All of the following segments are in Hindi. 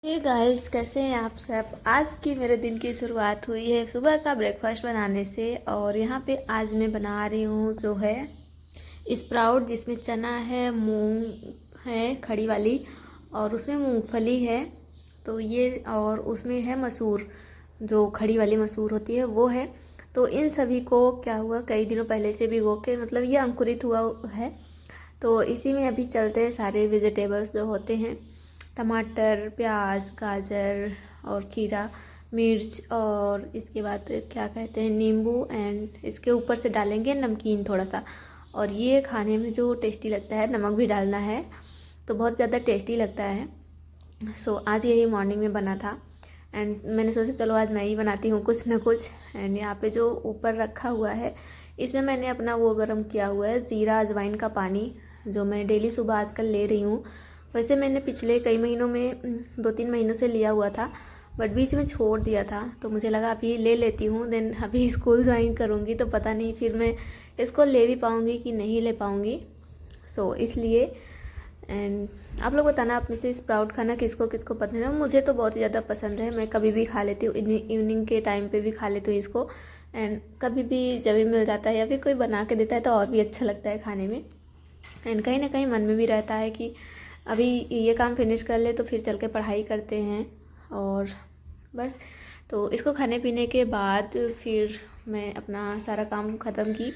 हे गाइस, कैसे हैं आप सब। आज की मेरे दिन की शुरुआत हुई है सुबह का ब्रेकफास्ट बनाने से। और यहाँ पे आज मैं बना रही हूँ जो है स्प्राउट, जिसमें चना है, मूंग है खड़ी वाली, और उसमें मूंगफली है। तो ये और उसमें है मसूर, जो खड़ी वाली मसूर होती है वो है। तो इन सभी को क्या हुआ, कई दिनों पहले से भिगो के, मतलब ये अंकुरित हुआ है। तो इसी में अभी चलते हैं सारे वेजिटेबल्स जो होते हैं, टमाटर, प्याज, गाजर और खीरा, मिर्च, और इसके बाद क्या कहते हैं नींबू, एंड इसके ऊपर से डालेंगे नमकीन थोड़ा सा। और ये खाने में जो टेस्टी लगता है, नमक भी डालना है तो बहुत ज़्यादा टेस्टी लगता है। सो आज यही मॉर्निंग में बना था एंड मैंने सोचा चलो आज मैं ही बनाती हूँ कुछ ना कुछ। एंड यहाँ पे जो ऊपर रखा हुआ है, इसमें मैंने अपना वो गर्म किया हुआ है ज़ीरा अजवाइन का पानी, जो मैं डेली सुबह आजकल ले रही हूँ। वैसे मैंने पिछले कई महीनों में 2-3 महीनों से लिया हुआ था, बट बीच में छोड़ दिया था। तो मुझे लगा अभी ले लेती हूँ, देन अभी स्कूल ज्वाइन करूँगी तो पता नहीं फिर मैं इसको ले भी पाऊँगी कि नहीं ले पाऊँगी। सो इसलिए एंड आप लोग बताना आप में से स्प्राउट खाना किसको किसको पसंद है। मुझे तो बहुत ही ज़्यादा पसंद है, मैं कभी भी खा लेती हूँ, इवनिंग के टाइम पे भी खा लेती हूँ इसको। एंड कभी भी जब भी मिल जाता है या फिर कोई बना के देता है तो और भी अच्छा लगता है खाने में। एंड कहीं ना कहीं मन में भी रहता है कि अभी ये काम फिनिश कर ले तो फिर चल के पढ़ाई करते हैं। और बस, तो इसको खाने पीने के बाद फिर मैं अपना सारा काम ख़त्म की।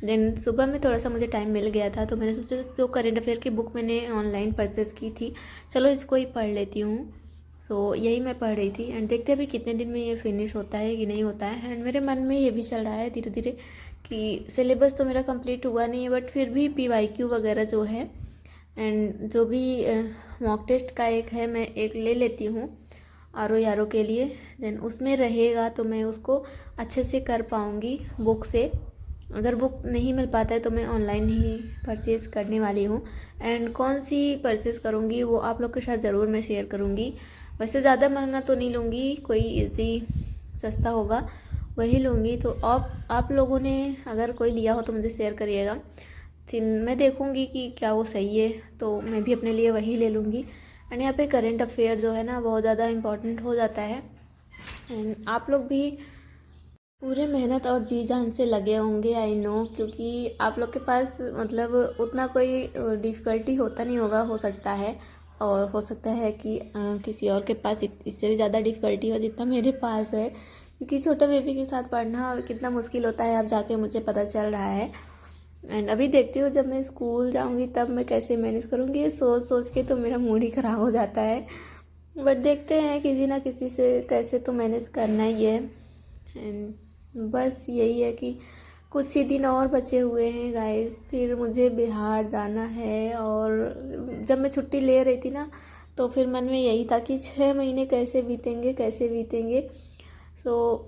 देन सुबह में थोड़ा सा मुझे टाइम मिल गया था तो मैंने सोचा जो करेंट अफेयर की बुक मैंने ऑनलाइन परचेज़ की थी, चलो इसको ही पढ़ लेती हूँ। सो यही मैं पढ़ रही थी एंड देखते अभी कितने दिन में ये फिनिश होता है कि नहीं होता है। एंड मेरे मन में ये भी चल रहा है धीरे धीरे कि सिलेबस तो मेरा कंप्लीट हुआ नहीं है, बट फिर भी PYQ वगैरह जो है एंड जो भी मॉक टेस्ट का एक है, मैं एक ले लेती हूँ RO के लिए। देन उसमें रहेगा तो मैं उसको अच्छे से कर पाऊँगी बुक से। अगर बुक नहीं मिल पाता है तो मैं ऑनलाइन ही परचेज़ करने वाली हूँ। एंड कौन सी परचेज़ करूँगी वो आप लोग के साथ ज़रूर मैं शेयर करूँगी। वैसे ज़्यादा महंगा तो नहीं लूँगी, कोई इजी सस्ता होगा वही लूँगी। तो आप लोगों ने अगर कोई लिया हो तो मुझे शेयर करिएगा, फिर मैं देखूँगी कि क्या वो सही है तो मैं भी अपने लिए वही ले लूँगी। एंड यहाँ पे करेंट अफेयर जो है ना बहुत ज़्यादा इम्पोर्टेंट हो जाता है। एंड आप लोग भी पूरे मेहनत और जी जान से लगे होंगे, आई नो, क्योंकि आप लोग के पास मतलब उतना कोई डिफ़िकल्टी होता नहीं होगा, हो सकता है। और हो सकता है कि किसी और के पास इससे भी ज़्यादा डिफ़िकल्टी हो जितना मेरे पास है, क्योंकि छोटे बेबी के साथ पढ़ना कितना मुश्किल होता है अब जाके मुझे पता चल रहा है। एंड अभी देखती हूँ जब मैं स्कूल जाऊँगी तब मैं कैसे मैनेज करूँगी, ये सोच सोच के तो मेरा मूड ही ख़राब हो जाता है। बट देखते हैं किसी ना किसी से कैसे तो मैनेज करना ही है। एंड बस यही है कि कुछ ही दिन और बचे हुए हैं गाइस, फिर मुझे बिहार जाना है। और जब मैं छुट्टी ले रही थी ना तो फिर मन में यही था कि 6 महीने कैसे बीतेंगे कैसे बीतेंगे। सो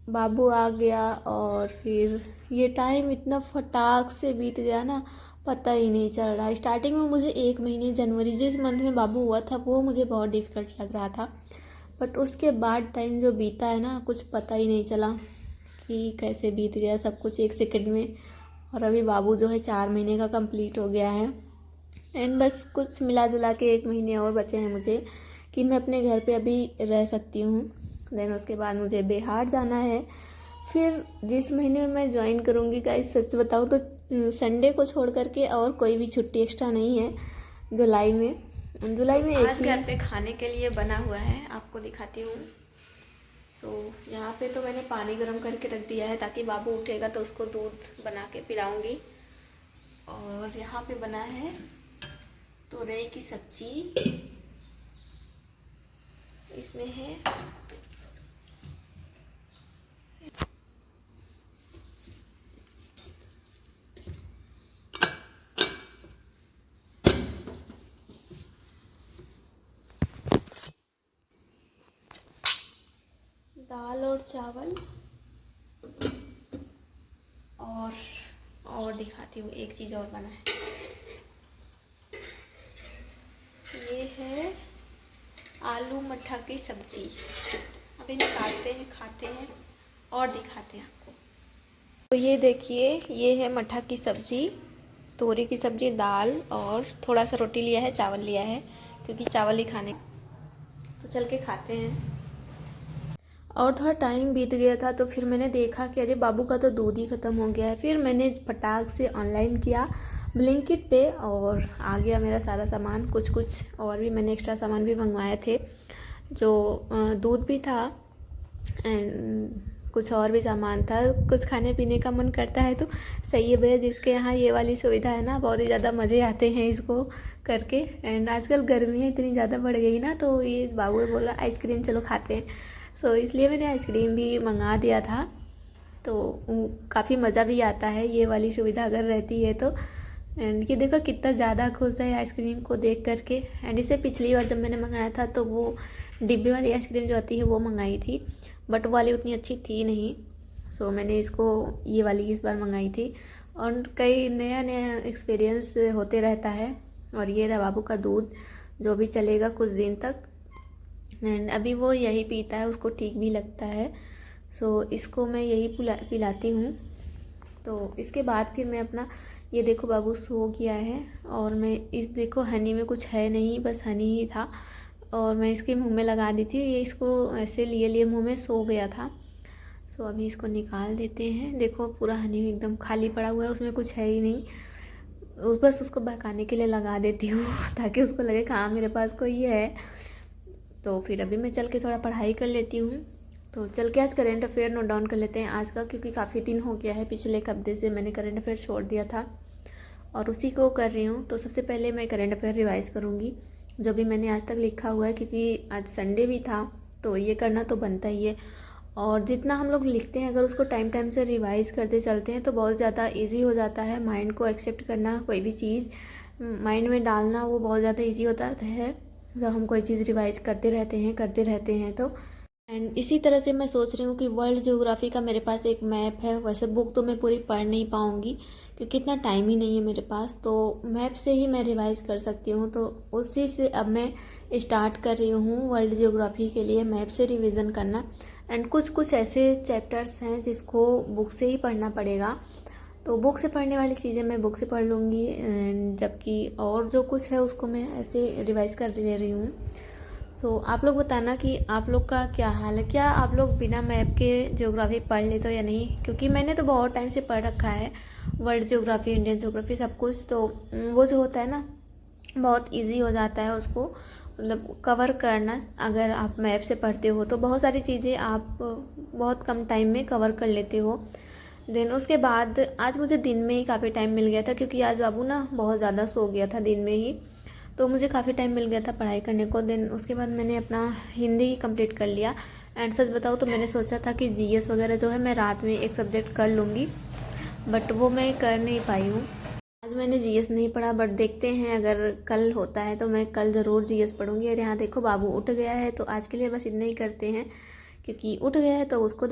बाबू आ गया और फिर ये टाइम इतना फटाक से बीत गया ना, पता ही नहीं चल रहा। स्टार्टिंग में मुझे 1 महीने जनवरी जिस मंथ में बाबू हुआ था वो मुझे बहुत डिफ़िकल्ट लग रहा था, बट उसके बाद टाइम जो बीता है ना कुछ पता ही नहीं चला कि कैसे बीत गया सब कुछ 1 सेकंड में। और अभी बाबू जो है 4 महीने का कंप्लीट हो गया है। एंड बस कुछ मिला जुला के 1 महीने और बचे हैं मुझे कि मैं अपने घर पे अभी रह सकती हूँ। देन उसके बाद मुझे बिहार जाना है। फिर जिस महीने में मैं ज्वाइन करूँगी गाइस, सच बताऊँ तो संडे को छोड़ करके और कोई भी छुट्टी एक्स्ट्रा नहीं है जुलाई में। जुलाई में आज घर पे खाने के लिए बना हुआ है, आपको दिखाती हूँ। यहाँ पे तो मैंने पानी गर्म करके रख दिया है ताकि बाबू उठेगा तो उसको दूध बना के पिलाऊंगी। और यहाँ पे बना है तुरई की सब्जी, इसमें है दाल और चावल। और दिखाती हूँ, एक चीज़ और बना है, ये है आलू मटर की सब्जी। अभी निकालते हैं खाते हैं और दिखाते हैं आपको। तो ये देखिए, ये है मटर की सब्जी, तोरी की सब्जी, दाल और थोड़ा सा रोटी लिया है, चावल लिया है क्योंकि चावल ही खाने। तो चल के खाते हैं। और थोड़ा टाइम बीत गया था तो फिर मैंने देखा कि अरे बाबू का तो दूध ही ख़त्म हो गया है। फिर मैंने फटाक से ऑनलाइन किया ब्लिंकिट पे और आ गया मेरा सारा सामान। कुछ कुछ और भी मैंने एक्स्ट्रा सामान भी मंगवाए थे, जो दूध भी था एंड कुछ और भी सामान था। कुछ खाने पीने का मन करता है तो सही है भैया, जिसके यहाँ ये वाली सुविधा है ना, बहुत ही ज़्यादा मज़े आते हैं इसको करके। एंड आजकल गर्मियाँ इतनी ज़्यादा बढ़ गई ना, तो ये बाबू बोला आइसक्रीम चलो खाते हैं। सो इसलिए मैंने आइसक्रीम भी मंगा दिया था। तो काफ़ी मज़ा भी आता है ये वाली सुविधा अगर रहती है तो। एंड ये देखो कितना ज़्यादा खुश है आइसक्रीम को देख करके। एंड इससे पिछली बार जब मैंने मंगाया था तो वो डिब्बे वाली आइसक्रीम जो आती है वो मंगाई थी, बट वो वाली उतनी अच्छी थी नहीं। सो मैंने इसको ये वाली इस बार मंगाई थी। और कई नया नया एक्सपीरियंस होते रहता है। और ये रहा बाबू का दूध, जो भी चलेगा कुछ दिन तक। एंड अभी वो यही पीता है, उसको ठीक भी लगता है। सो इसको मैं यही पिलाती हूँ। तो इसके बाद फिर मैं अपना, ये देखो बाबू सो गया है और मैं इस देखो हनी में कुछ है नहीं, बस हनी ही था और मैं इसके मुंह में लगा दी थी। ये इसको ऐसे लिए लिए मुंह में सो गया था। सो अभी इसको निकाल देते हैं। देखो पूरा हनी एकदम खाली पड़ा हुआ है, उसमें कुछ है ही नहीं। बस उसको बहकाने के लिए लगा देती हूँ ताकि उसको लगे कि हाँ मेरे पास कोई है। तो फिर अभी मैं चल के थोड़ा पढ़ाई कर लेती हूँ। तो चल के आज करेंट अफेयर नोट डाउन कर लेते हैं आज का, क्योंकि काफ़ी दिन हो गया है, पिछले एक हफ्ते से मैंने करेंट अफेयर छोड़ दिया था और उसी को कर रही हूँ। तो सबसे पहले मैं करेंट अफेयर रिवाइज़ करूँगी जो भी मैंने आज तक लिखा हुआ है, क्योंकि आज संडे भी था तो ये करना तो बनता ही है। और जितना हम लोग लिखते हैं अगर उसको टाइम टाइम से रिवाइज़ करते चलते हैं तो बहुत ज़्यादा ईजी हो जाता है। माइंड को एक्सेप्ट करना, कोई भी चीज़ माइंड में डालना, वो बहुत ज़्यादा ईजी होता है जब हम कोई चीज़ रिवाइज करते रहते हैं तो। एंड इसी तरह से मैं सोच रही हूँ कि वर्ल्ड ज्योग्राफी का मेरे पास एक मैप है। वैसे बुक तो मैं पूरी पढ़ नहीं पाऊँगी क्योंकि इतना टाइम ही नहीं है मेरे पास, तो मैप से ही मैं रिवाइज कर सकती हूँ। तो उसी से अब मैं स्टार्ट कर रही हूँ वर्ल्ड ज्योग्राफी के लिए मैप से रिवीजन करना। एंड कुछ कुछ ऐसे चैप्टर्स हैं जिसको बुक से ही पढ़ना पड़ेगा, तो बुक से पढ़ने वाली चीज़ें मैं बुक से पढ़ लूँगी। एंड जबकि और जो कुछ है उसको मैं ऐसे रिवाइज कर ले रही हूँ। सो आप लोग बताना कि आप लोग का क्या हाल है, क्या आप लोग बिना मैप के ज्योग्राफी पढ़ लेते हो या नहीं? क्योंकि मैंने तो बहुत टाइम से पढ़ रखा है वर्ल्ड ज्योग्राफी, इंडियन ज्योग्राफी, सब कुछ। तो वो जो होता है ना बहुत इजी हो जाता है उसको मतलब कवर करना। अगर आप मैप से पढ़ते हो तो बहुत सारी चीज़ें आप बहुत कम टाइम में कवर कर लेते हो। देन उसके बाद आज मुझे दिन में ही काफ़ी टाइम मिल गया था, क्योंकि आज बाबू ना बहुत ज़्यादा सो गया था दिन में ही, तो मुझे काफ़ी टाइम मिल गया था पढ़ाई करने को। देन उसके बाद मैंने अपना हिंदी कंप्लीट कर लिया। एंड सच बताऊँ तो मैंने सोचा था कि जीएस वगैरह जो है मैं रात में एक सब्जेक्ट कर लूँगी, बट वो मैं कर नहीं पाई हूँ। आज मैंने जीएस नहीं पढ़ा, बट देखते हैं अगर कल होता है तो मैं कल ज़रूर जीएस पढ़ूँगी। और यहाँ देखो बाबू उठ गया है, तो आज के लिए बस इतना ही करते हैं, क्योंकि उठ गया है तो उसको